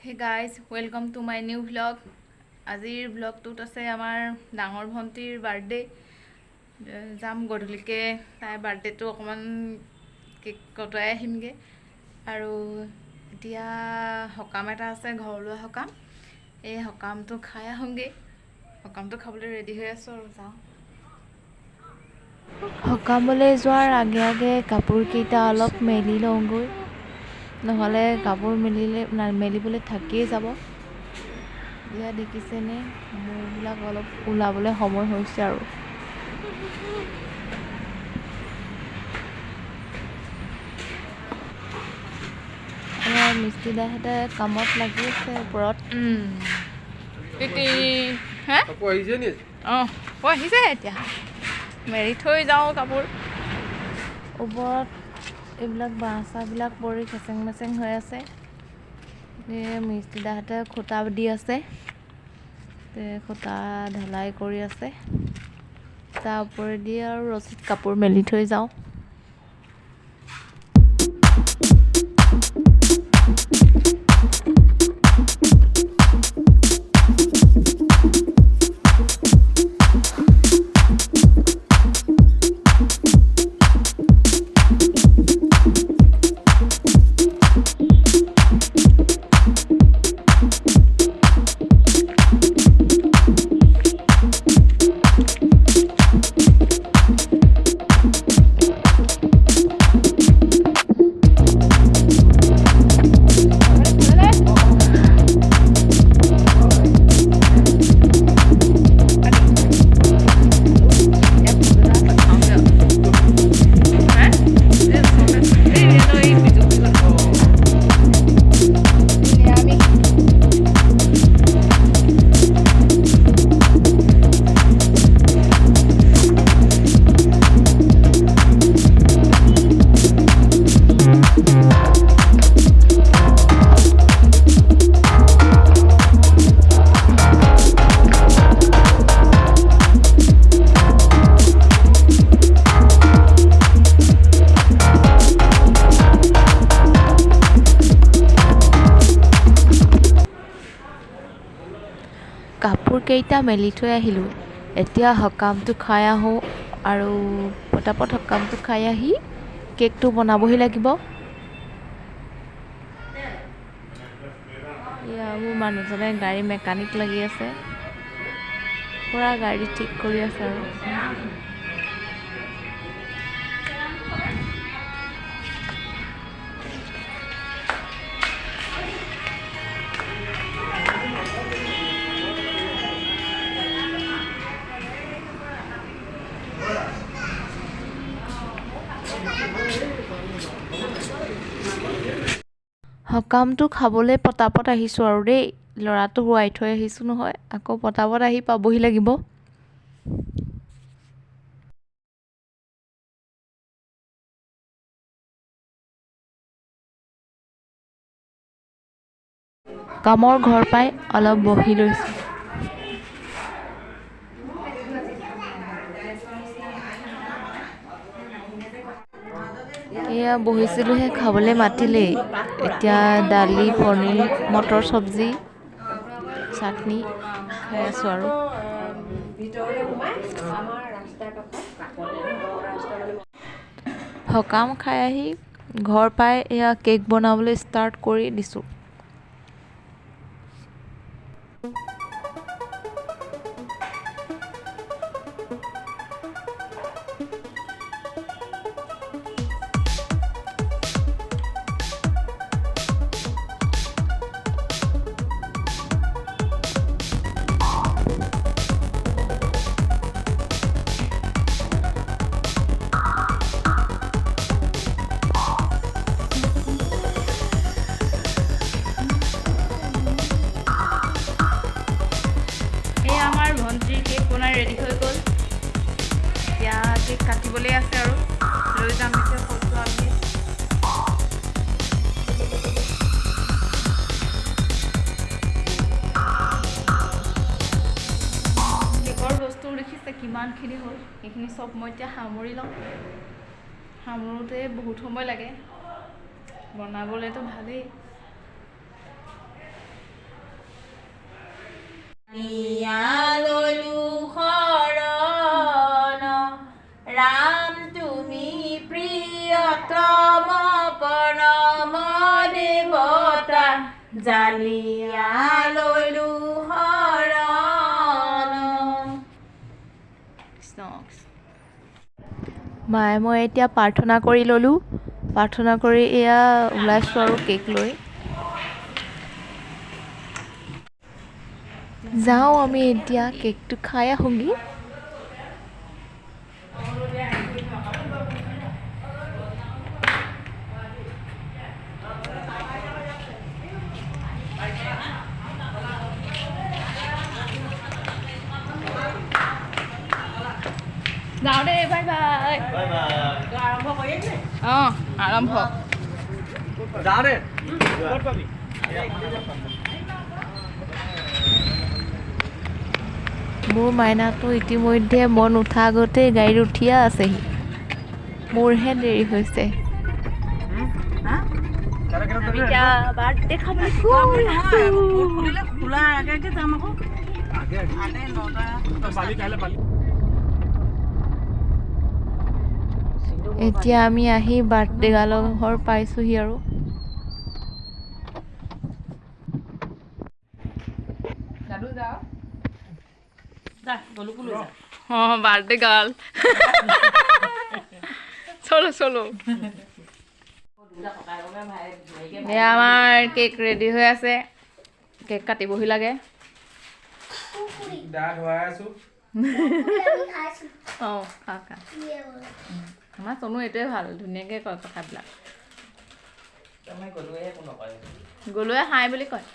Hey guys, welcome to my new vlog. আজিৰ ব্লগটোত আছে আমাৰ ডাঙৰ ভণ্টিৰ বাৰ্থডে। যাম গধূলিকে তাইৰ বাৰ্থডেটো অকণমান কেক কটাই আহিমগৈ আৰু এতিয়া সকাম এটা আছে, ঘৰলোৱা সকাম। এই সকামটো খাই আহোঁগৈ। সকামটো খাবলৈ ৰেডি হৈ আছোঁ আৰু যাওঁ। সকামলৈ যোৱাৰ আগে আগে কাপোৰকেইটা অলপ মেলি লওঁগৈ, নহ'লে কাপোৰ মেলিবলৈ থাকিয়েই যাব। এয়া দেখিছেনে, মোৰবিলাক অলপ ওলাবলৈ সময় হৈছে আৰু। আমাৰ মিস্ত্ৰী দাহঁতে কামত লাগি আছে ওপৰত। আহিছে এতিয়া মেৰি থৈ যাওঁ কাপোৰ। ওপৰত এইবিলাক বাঁহ চাহবিলাক পৰি খেচেং মেচেং হৈ আছে। মিস্ত্ৰী দাহঁতে খুঁটা দি আছে, খুঁটা ঢালাই কৰি আছে। তাৰ ওপৰেদি আৰু ৰছীত কাপোৰ মেলি থৈ যাওঁ। কাপোৰকেইটা মেলি থৈ আহিলোঁ। এতিয়া সকামটো খাই আহোঁ আৰু পটাপট সকামটো খাই আহি কেকটো বনাবহি লাগিব। এয়া মোৰ মানুহজনে গাড়ী মেকানিক লাগি আছে, পূৰা গাড়ী ঠিক কৰি আছে আৰু। সকামটো খাবলৈ পটাপট আহিছোঁ আৰু দেই। ল'ৰাটো শুৱাই থৈ আহিছোঁ নহয়, আকৌ পটাপট আহি পাবহি লাগিব। কামৰ ঘৰ পাই অলপ বহি লৈছোঁ। এয়া বহিছিলোঁহে, খাবলৈ মাতিলেই। এতিয়া দালি, পনীৰ, মটৰ চব্জি, চাটনি খাই আছোঁ আৰু। সকাম খাই আহি ঘৰ পাই এয়া কেক বনাবলৈ ষ্টাৰ্ট কৰি দিছোঁ। কেক বনাই ৰেডি হৈ গ'ল। এতিয়া কেক কাটিবলৈ আছে আৰু লৈ যাম এতিয়া ফটো আমি। কেকৰ বস্তু দেখিছে কিমানখিনি হ'ল, সেইখিনি চব মই এতিয়া সামৰি লওঁ। সামৰোঁতে বহুত সময় লাগে, বনাবলৈতো ভালেই। ললো শৰণ ৰাম তুমি প্ৰিয়তম পৰম দেৱতা জানিয়া ললো শৰণ। মায়ে মই এতিয়া প্ৰাৰ্থনা কৰি ল'লোঁ। প্ৰাৰ্থনা কৰি এয়া ওলাইছোঁ আৰু কেক লৈ যাওঁ আমি এতিয়া কেকটো খাই আহোঁগৈ। যাওঁ দেই, বাই বাই। আৰম্ভ কৰিম নে? অঁ আৰম্ভ। যাওঁ দে। মোৰ মাইনাটো ইতিমধ্যে মন উঠা আগতেই গাড়ীত উঠিয়ে আছেহি। মোৰহে দেৰি হৈছে। এতিয়া বাৰ্থডে খাবলৈ গৈ আছোঁ। খোলা আগে আগে যাম আকৌ। এতিয়া আমি আহি বাৰ্থডে গালৰ ঘৰ পাইছোঁহি আৰু অঁ বাৰ্থডে গাৰ্ল চলো চলো। এয়া আমাৰ কেক ৰেডি হৈ আছে। কেক কাটিবহি লাগে। অঁ খা খা। আমাৰ চনু এইটোৱে ভাল, ধুনীয়াকৈ কয় কথাবিলাক। গলোৱে হাই বুলি কয়।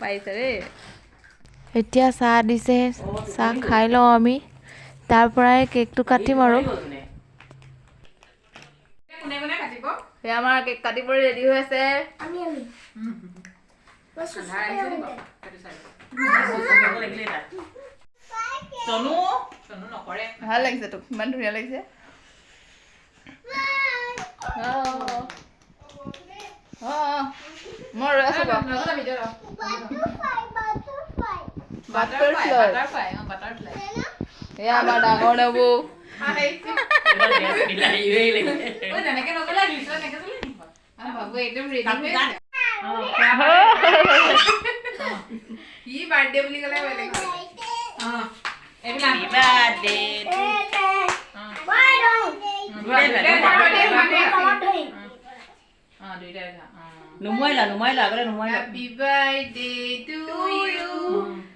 পাৰিছে দেই। এতিয়া চাহ দিছে, চাহ খাই লওঁ আমি। তাৰ পৰাই কেকটো কাটিম আৰু সেয়া আমাৰ কেক কাটিবলৈ ৰেডি হৈ আছে। ভাল লাগিছে তোক, ইমান ধুনীয়া লাগিছে। মই ৰৈ আছো। এয়া আমাৰ ডাঙৰ নবৌ। কি বাৰ্থডে বুলি ক'লে নুমাইলা আগতে নুমাইলা। Happy birthday to you.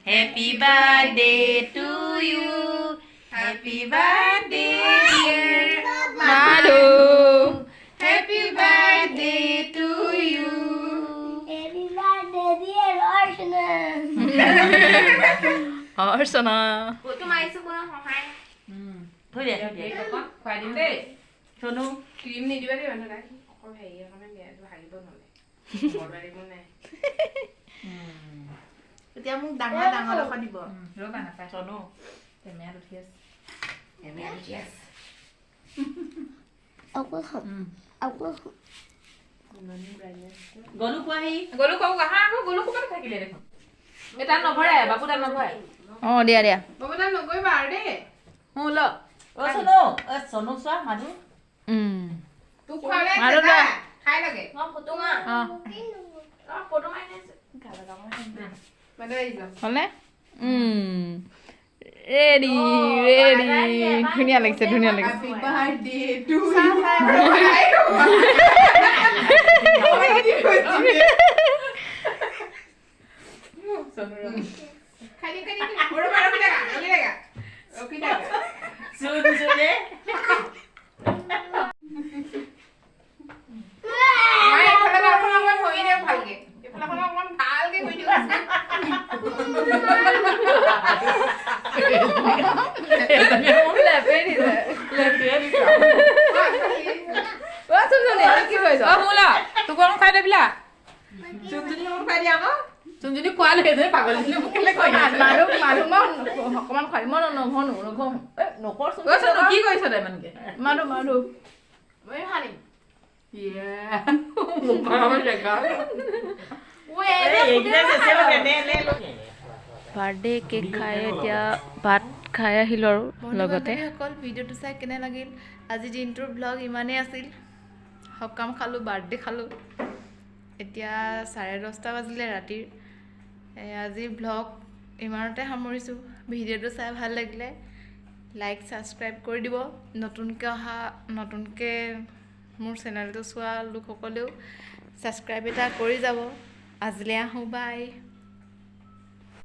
Happy birthday to you. Happy birthday dear Malu. Happy birthday to you. Happy birthday, dear Archana. Archana. থৈ দিয়া খুৱাই দিম দেই। চনু ক্ৰীম নিদিবা দেই মানুহ নাই। অকল হেৰি এখনে ভাগিব নহ'লে। এতিয়া মোক ডাঙৰ ডাঙৰ ডোখৰ দিব। ৰ'বা নাপায় চনু। কেমেৰাত উঠি আছে। গলু কোৱাহি। গলু কওঁ আহা আকৌ গলু ক'ৰবাত থাকিলে দেখোন। এই তাত নভৰাই বাবু তাত নভৰাই। অঁ দিয়া দিয়া। বাবু তাত নকৰিবা আৰু দেই। ল অ চনু চনু চোৱা মানুহ তোক খোৱালে খাই খাই লাগে। হ'লনে? Ready ready. ধুনীয়া লাগিছে ধুনীয়া লাগিছে। চুমজনী খোৱালে পাগল অকমান খুৱাই মই নঘনো নকৰ কি কৰিছ তই ইমানকে মাৰো মাৰো বাৰ্থডে কেক খাই এতিয়া ভাত খাই আহিলোঁ আৰু লগতে অকল ভিডিঅ'টো চাই কেনে লাগিল আজি দিনটোৰ ব্লগ ইমানেই আছিল সকাম খালোঁ বাৰ্থডে খালোঁ এতিয়া 10:30 বাজিলে ৰাতিৰ আজিৰ ব্লগ ইমানতে সামৰিছোঁ ভিডিঅ'টো চাই ভাল লাগিলে লাইক ছাবস্ক্ৰাইব কৰি দিব নতুনকৈ মোৰ চেনেলটো চোৱা লোকসকলেও ছাবস্ক্ৰাইব এটা কৰি যাব আজিলৈ আহোঁ বাই